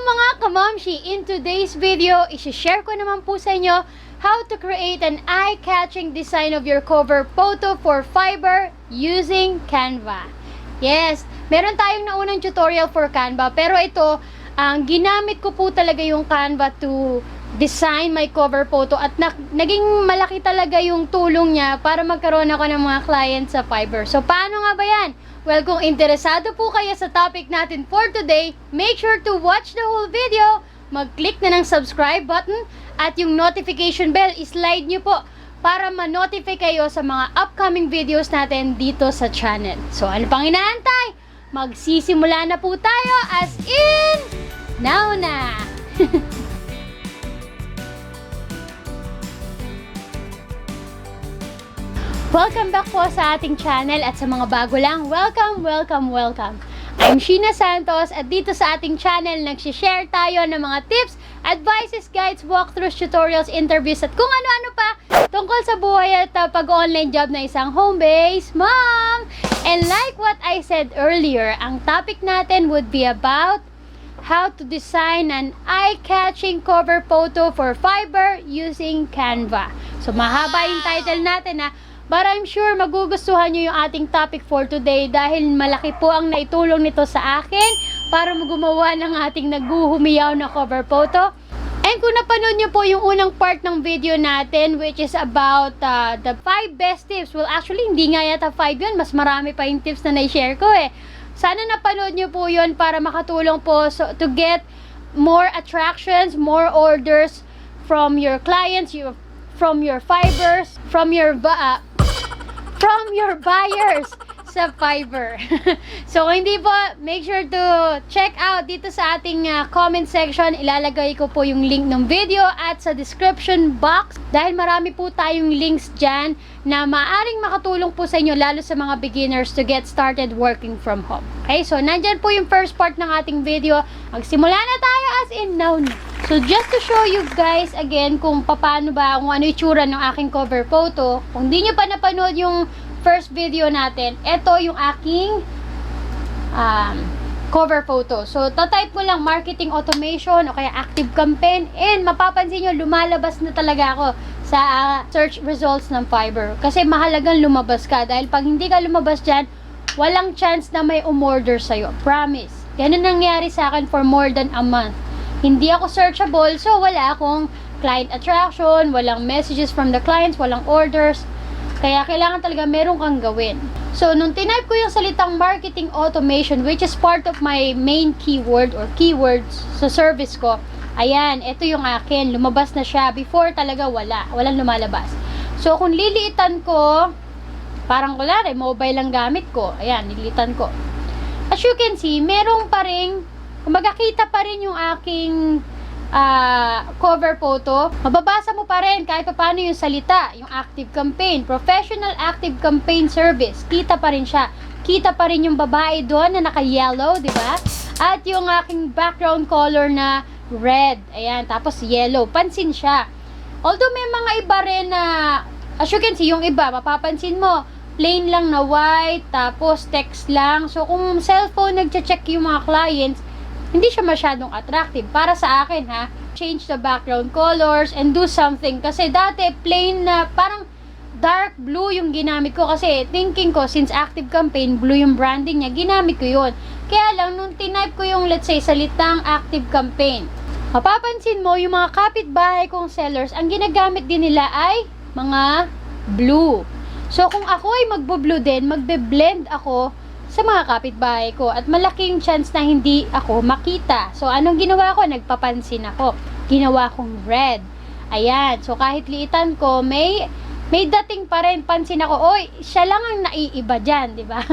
mga kamamshi! In today's video, isi-share ko naman po sa inyo how to create an eye-catching design of your cover photo for Fiverr using Canva. Yes, meron tayong naunang tutorial for Canva, pero ito, ginamit ko po talaga yung Canva to design my cover photo at naging malaki talaga yung tulong niya para magkaroon ako ng mga clients sa Fiverr. So, paano nga ba yan? Well, kung interesado po kayo sa topic natin for today, make sure to watch the whole video, mag-click na ng subscribe button, at yung notification bell, slide nyo po para ma-notify kayo sa mga upcoming videos natin dito sa channel. So, ano pang inaantay? Magsisimula na po tayo as in, now na! Welcome back po sa ating channel at sa mga bago lang, welcome, welcome, welcome. I'm Sheena Santos at dito sa ating channel nagsishare tayo ng mga tips, advices, guides, walkthroughs, tutorials, interviews at kung ano-ano pa tungkol sa buhay at pag-online job na isang home-based mom. And like what I said earlier, ang topic natin would be about how to design an eye-catching cover photo for Fiverr using Canva. So mahaba yung title natin na, but I'm sure magugustuhan nyo yung ating topic for today dahil malaki po ang naitulong nito sa akin para gumawa ng ating naguhumiyaw na cover photo. And kung napanood nyo po yung unang part ng video natin, which is about the 5 best tips. Well, actually, hindi nga yata 5 yun. Mas marami pa yung tips na na-share ko eh. Sana napanood nyo po yun para makatulong po to get more attractions, more orders from your clients, from your Fiverrs, from your buyers sa Fiverr. So, kung hindi po, make sure to check out dito sa ating comment section. Ilalagay ko po yung link ng video at sa description box dahil marami po tayong links dyan na maaring makatulong po sa inyo lalo sa mga beginners to get started working from home. Okay, so nandyan po yung first part ng ating video. Magsimula na tayo as in now na. So, just to show you guys again kung paano ba, kung ano yung tsura ng aking cover photo. Kung di nyo pa napanood yung first video natin, ito yung aking cover photo. So, tatype mo lang marketing automation o kaya active campaign and mapapansin nyo, lumalabas na talaga ako sa search results ng Fiverr. Kasi mahalagang lumabas ka dahil pag hindi ka lumabas dyan, walang chance na may umorder sa'yo. Promise. Ganun nangyari sa akin for more than a month. Hindi ako searchable, so wala akong client attraction, walang messages from the clients, walang orders. Kaya kailangan talaga meron kang gawin. So, nung tinype ko yung salitang marketing automation, which is part of my main keyword or keywords sa service ko, ayan, ito yung akin. Lumabas na siya. Before talaga walang lumalabas. So, kung liliitan ko, parang kulari, mobile lang gamit ko. Ayan, nililitan ko. As you can see, merong pa rin, kumbaga kita pa rin yung aking cover photo. Mababasa mo pa rin kahit paano yung salita, yung active campaign, professional active campaign service. Kita pa rin siya. Kita pa rin yung babae doon na naka-yellow, di ba? At yung aking background color na red. Ayan, tapos yellow. Pansin siya. Although may mga iba rin na, as you can see, yung iba, mapapansin mo, plain lang na white, tapos text lang. So, kung cellphone nagche-check yung mga clients, hindi siya masyadong attractive. Para sa akin, ha, change the background colors and do something. Kasi dati, plain na, parang dark blue yung ginamit ko. Kasi thinking ko, since active campaign, blue yung branding niya, ginamit ko yun. Kaya lang, nung tinype ko yung, let's say, salitang active campaign, mapapansin mo, yung mga kapitbahay kong sellers, ang ginagamit din nila ay mga blue. So, kung ako ay magbo-blue din, magbe-blend ako sa mga kapitbahay ko at malaking chance na hindi ako makita. So, anong ginawa ko? Nagpapansin ako. Ginawa kong red. Ayan. So, kahit liitan ko, may dating pa rin. Pansin ako, oy, siya lang ang naiiba dyan, di ba?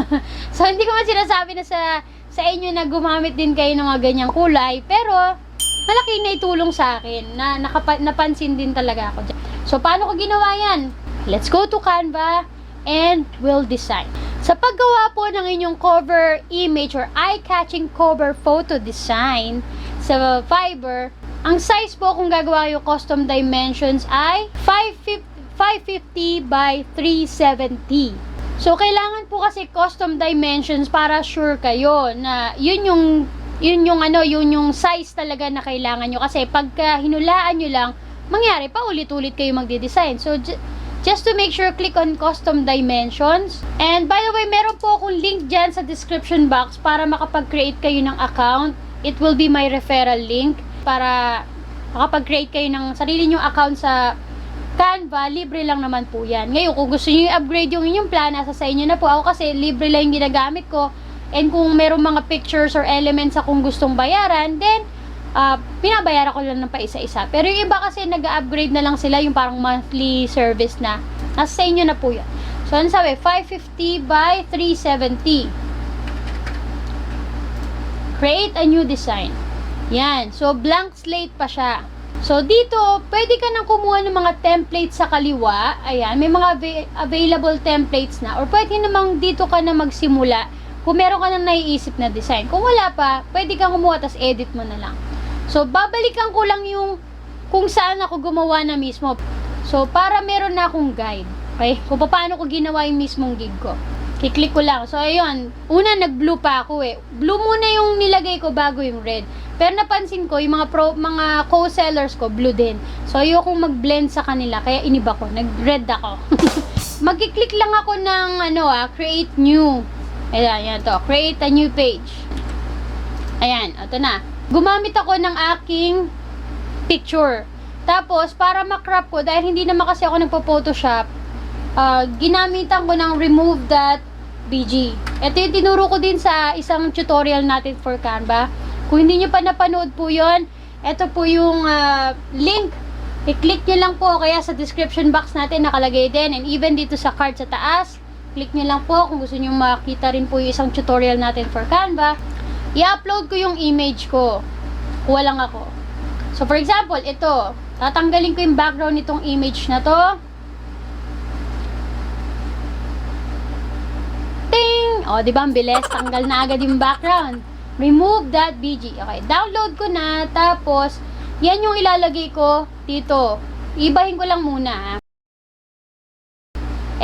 So, hindi ko man sinasabi na sa inyo na gumamit din kayo ng mga ganyang kulay, pero malaki na itulong sa akin na napansin din talaga ako dyan. So, paano ko ginawa yan? Let's go to Canva and we'll design. Sa paggawa po ng inyong cover image or eye-catching cover photo design sa Fiverr, ang size po kung gagawa yung custom dimensions ay 550 by 370. So, kailangan po kasi custom dimensions para sure kayo na yun yung yun yung ano, yun yung size talaga na kailangan nyo. Kasi pagka hinulaan nyo lang, mangyari pa ulit-ulit kayo magde-design. So, just to make sure, click on custom dimensions. And by the way, meron po akong link dyan sa description box para makapag-create kayo ng account. It will be my referral link para makapag-create kayo ng sarili nyong account sa Canva. Libre lang naman po yan. Ngayon, kung gusto nyo i-upgrade yung inyong plan, nasa sa inyo na po. Ako kasi libre lang yung ginagamit ko. And kung merong mga pictures or elements akong gustong bayaran, then binabayaran ko lang ng pa isa-isa. Pero yung iba kasi nag-upgrade na lang sila, yung parang monthly service na. Nasa sa inyo na po yan. So, ano sabi? 550 by 370. Create a new design. Yan. So, blank slate pa siya. So, dito, pwede ka nang kumuha ng mga templates sa kaliwa. Ayan. May mga available templates na. Or pwede namang dito ka na magsimula kung meron ka nang naiisip na design. Kung wala pa, pwede kang kumuha, tas edit mo na lang. So, babalikan ko lang yung kung saan ako gumawa na mismo. So, para meron na akong guide. Okay? Kung paano ko ginawa yung mismong gig ko. Kiklik ko lang. So, ayun. Una, nag-blue pa ako eh. Blue muna yung nilagay ko bago yung red. Pero napansin ko, yung mga co-sellers ko, blue din. So, ayokong mag-blend sa kanila. Kaya iniba ko. Nag-red ako. Magkiklik lang ako ng, create new. Ayan, yan to. Create a new page. Ayan, ito na. Gumamit ako ng aking picture. Tapos, para makrop ko, dahil hindi naman kasi ako nagpo-photoshop, ginamitan ko ng remove.bg. Ito yung tinuro ko din sa isang tutorial natin for Canva. Kung hindi nyo pa napanood po yun, ito po yung link. I-click nyo lang po, kaya sa description box natin nakalagay din. And even dito sa card sa taas, click nyo lang po kung gusto nyo makita rin po yung isang tutorial natin for Canva. I-upload ko yung image ko. Kuha lang ako. So, for example, ito. Tatanggalin ko yung background nitong image na to. Ting! O, diba ang bilis? Tanggal na agad yung background. Remove.bg. Okay, download ko na. Tapos, yan yung ilalagay ko dito. Ibahin ko lang muna, ha.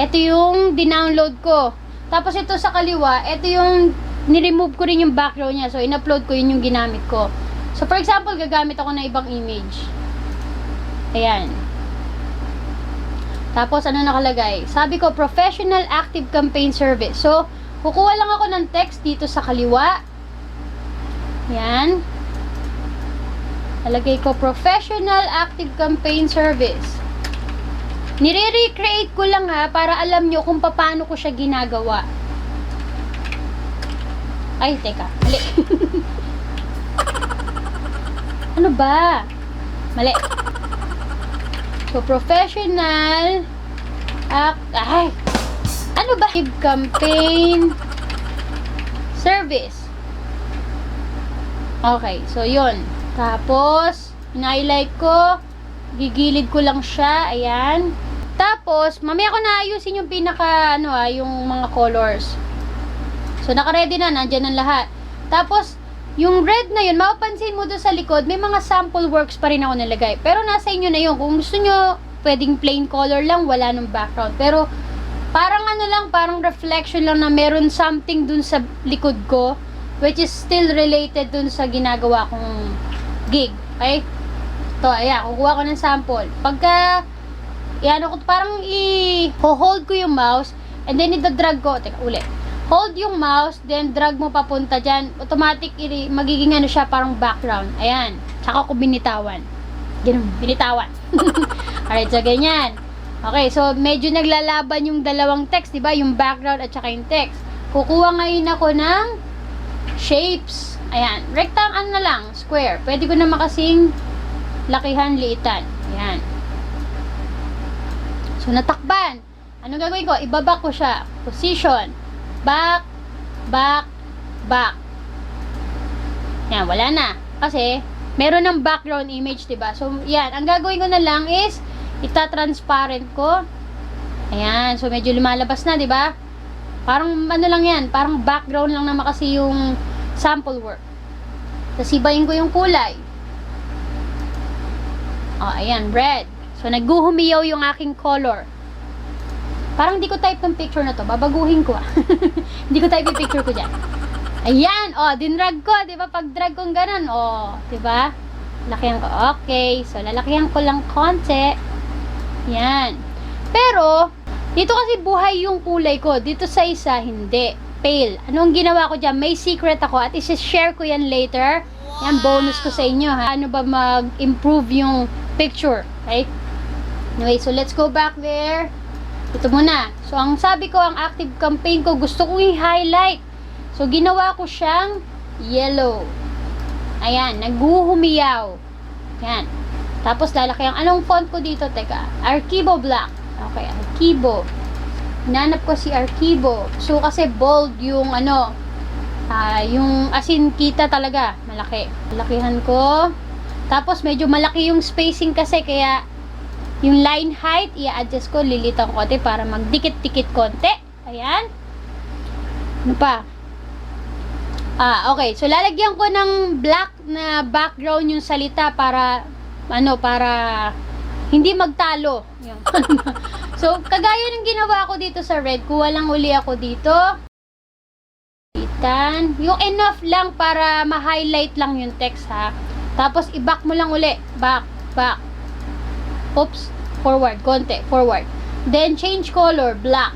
Ito yung dinownload ko. Tapos ito sa kaliwa, ito yung ni-remove ko rin yung background niya. So, in-upload ko yun yung ginamit ko. So, for example, gagamit ako ng ibang image. Ayan. Tapos, ano nakalagay? Sabi ko, Professional Active Campaign Service. So, kukuha lang ako ng text dito sa kaliwa. Ayan. Nalagay ko, Professional Active Campaign Service. Nire-recreate ko lang ha, para alam nyo kung paano ko siya ginagawa. Ay, teka. Mali. Ano ba? Mali. So, professional ay! Ano ba? Campaign service. Okay, so yun. Tapos, in-highlight ko. Gigilid ko lang siya. Ayan. Tapos, mamaya ko naayusin yung pinaka, yung mga colors. So, naka-ready na. Nandyan ang lahat. Tapos, yung red na yun, mapapansin mo doon sa likod, may mga sample works pa rin ako nalagay. Pero nasa inyo na yun. Kung gusto nyo, pwedeng plain color lang, wala nung background. Pero, parang parang reflection lang na meron something dun sa likod ko, which is still related dun sa ginagawa kong gig. Okay? Ito, ayan, kukuha ko ng sample. Pagka, parang i-hold ko yung mouse, and then ida-drag ko, teka, ulit. Hold yung mouse, then drag mo papunta dyan. Automatic, magiging siya, parang background. Ayan, tsaka ko binitawan. Ganun, binitawan. Alright, so ganyan. Okay, so medyo naglalaban yung dalawang text, diba? Yung background at tsaka yung text. Kukuha ngayon ako ng shapes. Ayan, rectangle na lang, square. Pwede ko na makasing lakihan, liitan. Ayan. So, natakban. Anong gagawin ko? Ibaba ko siya. Position. Back, back, back. Yan, wala na. Kasi, meron ng background image, diba? So, yan. Ang gagawin ko na lang is, ita-transparent ko. Ayan. So, medyo lumalabas na, diba? Parang, lang yan. Parang background lang naman kasi yung sample work. Tapos, ibahin ko yung kulay. Oh, ayan, red. So, nagguhumiyaw yung aking color. Parang hindi ko type ng picture na to. Babaguhin ko, Hindi ko type yung picture ko dyan. Ayan, dinrag ko, 'di ba? Pag drag kong ganun, 'di ba? Lakihan ko. Okay, so lalakihan ko lang konti. Yan. Pero dito kasi buhay yung kulay ko. Dito sa isa hindi. Pale. Anong ginawa ko diyan? May secret ako at i-share ko yan later. Yan bonus ko sa inyo ha. Ano ba mag-improve yung picture, okay? Anyway, so let's go back there. Ito muna. So ang sabi ko, ang active campaign ko, gusto kong i-highlight. So, ginawa ko siyang yellow. Ayan, naghuhumiyaw. Yan. Tapos, lalaki ang anong font ko dito? Teka, Archivo Black. Okay, Archivo. Hinanap ko si Archivo. So, kasi bold yung yung asin kita talaga. Malaki. Malakihan ko. Tapos, medyo malaki yung spacing kasi, kaya yung line height, i-adjust ko, lilitan ko konti para magdikit-dikit konti. Ayan. Ano pa? Okay. So, lalagyan ko ng black na background yung salita para, para hindi magtalo. Yun. So, kagaya ng ginawa ko dito sa red, kuha lang uli ako dito. Yung enough lang para ma-highlight lang yung text, ha. Tapos, i-back mo lang uli. Back. Oops. Forward. Konti. Forward. Then, change color. Black.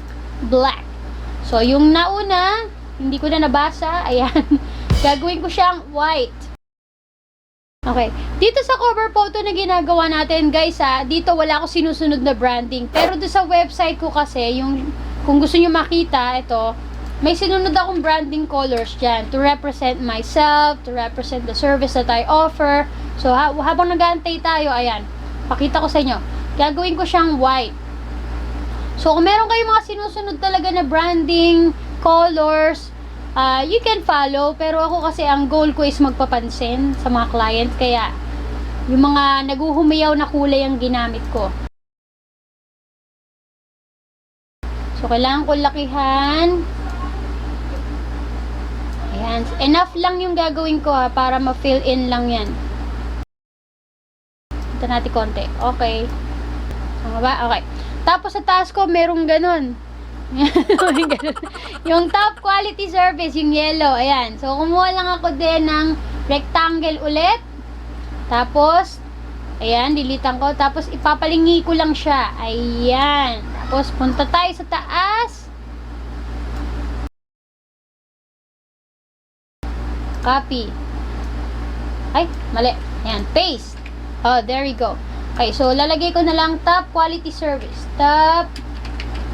So, yung nauna, hindi ko na nabasa. Ayan. Gagawin ko siyang white. Okay. Dito sa cover photo na ginagawa natin, guys, dito wala ako sinusunod na branding. Pero doon sa website ko kasi, kung gusto nyo makita, ito, may sinunod akong branding colors dyan to represent myself, to represent the service that I offer. So, habang nag-aantay tayo, ayan, pakita ko sa inyo. Gagawin ko siyang white. So, kung meron kayong mga sinusunod talaga na branding, colors, you can follow, pero ako kasi ang goal ko is magpapansin sa mga clients, kaya yung mga naguhumiyaw na kulay ang ginamit ko. So, kailangan ko lakihan. Ayan. Enough lang yung gagawin ko para ma-fill in lang yan. Ito natin konti. Okay. Tama ba? Okay. Tapos sa taas ko, merong ganun. Yung top quality service, yung yellow. Ayan. So, kumuha lang ako din ng rectangle ulit. Tapos, ayan, dilitan ko. Tapos, ipapalingi ko lang siya. Ayan. Tapos, punta tayo sa taas. Copy. Ay, mali. Ayan, paste. There we go. Okay, so lalagay ko na lang top quality service. Top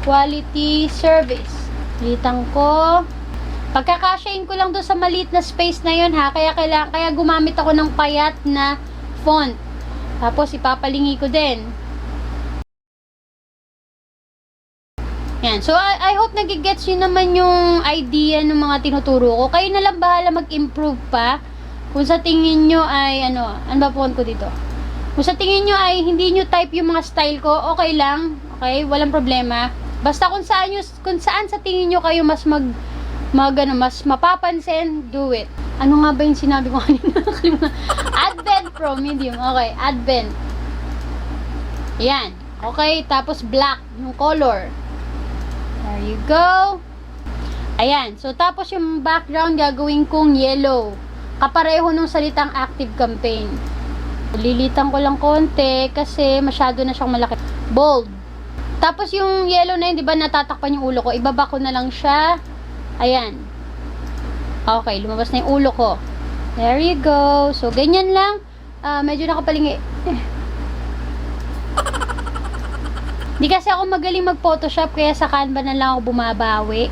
quality service. Dilitan ko. Pagkakasyain ko lang doon sa maliit na space na yun, ha. Kaya gumamit ako ng payat na font. Tapos ipapalingi ko din. Yan. So, I hope nagigets nyo naman yung idea ng mga tinuturo ko. Kayo na lang bahala mag-improve pa. Kung sa tingin nyo ay, ano ba font ko dito? Kung sa tingin nyo ay hindi nyo type yung mga style ko, okay lang. Okay? Walang problema. Basta kung saan sa tingin nyo kayo mas mas mapapansin, do it. Ano nga ba yung sinabi ko kanina? Advent Pro Medium. Okay, Advent. Ayan. Okay, tapos black yung color. There you go. Ayan. So, tapos yung background gagawin kong yellow. Kapareho nung salitang active campaign. Lilitan ko lang konti kasi masyado na siyang malaki. Bold. Tapos yung yellow na yun, di ba natatakpan yung ulo ko? Ibaba ko na lang siya. Ayan. Okay, lumabas na yung ulo ko. There you go. So, ganyan lang. Medyo nakapalingi. Di kasi ako magaling mag-Photoshop, kaya sa Canva na lang ako bumabawi.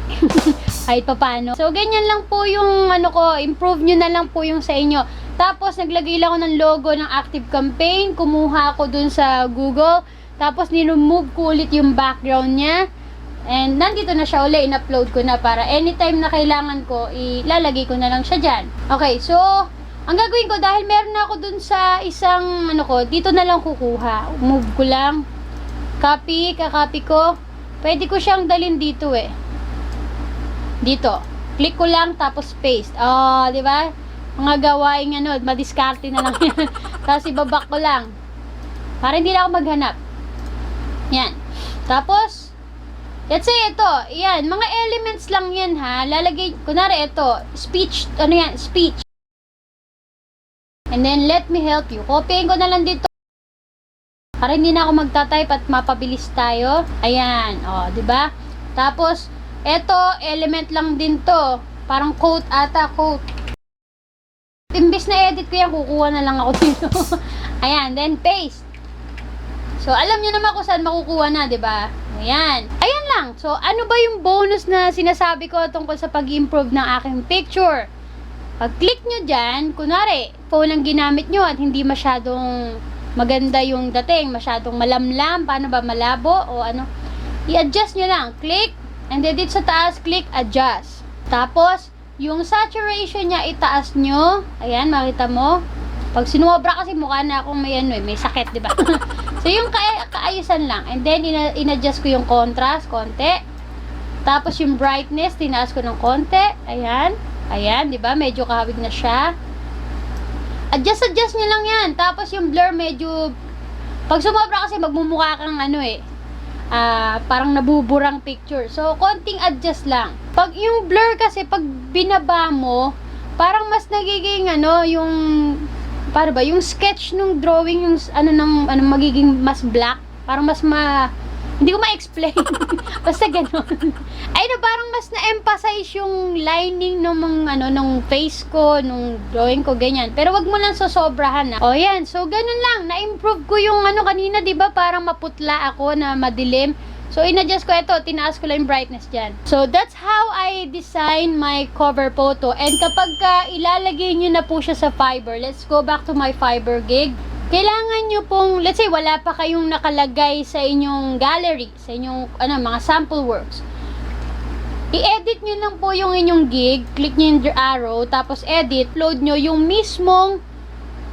Kahit pa paano. So, ganyan lang po yung improve nyo na lang po yung sa inyo. Tapos, naglagay lang ako ng logo ng active campaign. Kumuha ako dun sa Google. Tapos, niremove ko ulit yung background niya. And, nandito na siya ulit. In-upload ko na para anytime na kailangan ko, ilalagay ko na lang siya dyan. Okay, so, ang gagawin ko, dahil meron na ako dun sa isang, dito na lang kukuha. Move ko lang. Copy, kakopy ko. Pwede ko siyang dalhin dito eh. Dito. Click ko lang, tapos paste. Di ba? Mga gawaing madiskarte na lang yan. Tapos ibabak ko lang. Para hindi na ako maghanap. Yan. Tapos, Let's say ito, yan, mga elements lang yan ha. Lalagay, kunwari ito, speech, ano yan, speech. And then, let me help you. Copyin ko na lang dito. Para hindi na ako magta-type at mapabilis tayo. Ayan, o, diba? Tapos, ito, element lang din to. Parang quote ata, quote. Imbis na edit ko yan, kukuha na lang ako dito. Ayan, then paste. So, alam nyo naman kung saan makukuha na, diba? Ayan. Ayan lang. So, ano ba yung bonus na sinasabi ko tungkol sa pag-improve ng aking picture? Pag-click nyo dyan, kunwari, phone ang ginamit nyo at hindi masyadong maganda yung dating, masyadong malamlam, paano ba, malabo, o ano, i-adjust nyo lang. Click, and then dito sa taas, click, adjust. Tapos, yung saturation niya, itaas nyo. Ayan, makita mo. Pag sinubra kasi mukha na akong may ano may sakit, di ba? So, yung kaayusan lang. And then, in-adjust ko yung contrast, konti. Tapos, yung brightness, tinaas ko ng konti. Ayan. Ayan, di ba? Medyo kahawig na siya. Adjust nyo lang yan. Tapos, yung blur, medyo... Pag sumobra kasi, magmumukha kang ano parang nabuburang picture. So, konting adjust lang. Pag yung blur kasi, pag binaba mo, parang mas nagiging yung para ba, yung sketch nung drawing, yung magiging mas black, parang mas hindi ko ma-explain. Basta gano'n. Ay parang mas na-emphasize yung lining nung face ko, nung drawing ko, ganyan. Pero wag mo lang sosobrahan na. O yan, so ganun lang. Na-improve ko yung kanina, di ba? Parang maputla ako na madilim. So, in-adjust ko ito. Tinaas ko lang yung brightness dyan. So, that's how I design my cover photo. And kapag ilalagay nyo na po siya sa Fiverr, let's go back to my Fiverr gig. Kailangan nyo pong, let's say, wala pa kayong nakalagay sa inyong gallery, sa inyong, mga sample works. I-edit nyo lang po yung inyong gig. Click nyo yung arrow, tapos edit. Upload nyo yung mismong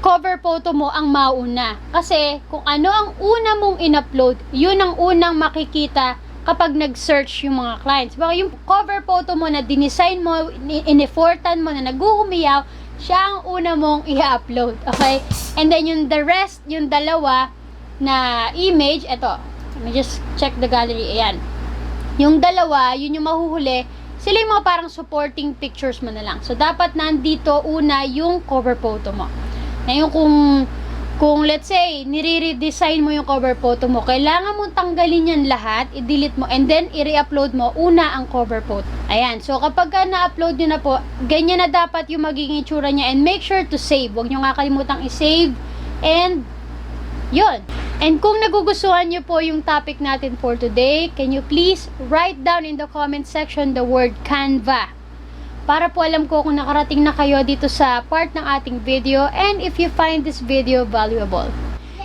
cover photo mo ang mauna. Kasi, kung ano ang una mong in-upload, yun ang unang makikita kapag nag-search yung mga clients. Baka yung cover photo mo na dinesign mo, in-effortan mo, na nag-uumiyaw, siya ang una mong i-upload. Okay? And then, yung the rest, yung dalawa na image, eto. Let me just check the gallery. Ayan. Yung dalawa, yun yung mahuhuli, sila yung mga parang supporting pictures mo na lang. So, dapat nandito una yung cover photo mo. Ngayon, kung let's say, nire-redesign mo yung cover photo mo, kailangan mong tanggalin yan lahat, i-delete mo, and then i-re-upload mo una ang cover photo. Ayan. So, kapag na-upload nyo na po, ganyan na dapat yung magiging itsura niya, and make sure to save. Huwag nyo nga kalimutang i-save. And, yun. And kung nagugustuhan nyo po yung topic natin for today, can you please write down in the comment section the word Canva? Para po alam ko kung nakarating na kayo dito sa part ng ating video, and if you find this video valuable.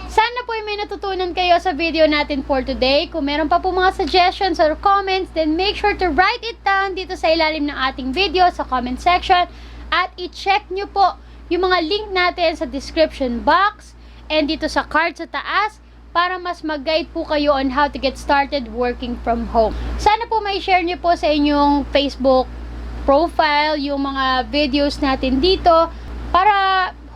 Sana po may natutunan kayo sa video natin for today. Kung meron pa po mga suggestions or comments, then make sure to write it down dito sa ilalim ng ating video sa comment section. At i-check nyo po yung mga link natin sa description box and dito sa card sa taas para mas mag-guide po kayo on how to get started working from home. Sana po may share nyo po sa inyong Facebook profile yung mga videos natin dito para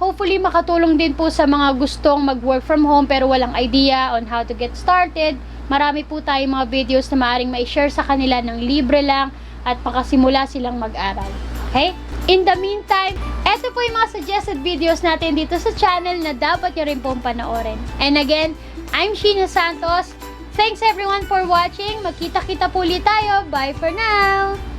hopefully makatulong din po sa mga gustong mag-work from home pero walang idea on how to get started. Marami po tayong mga videos na maaaring ma-share sa kanila ng libre lang at makasimula silang mag-aral. Okay? In the meantime, eto po yung mga suggested videos natin dito sa channel na dapat nyo rin pong panoorin. And again, I'm Sheena Santos. Thanks everyone for watching. Magkita-kita po ulit tayo. Bye for now!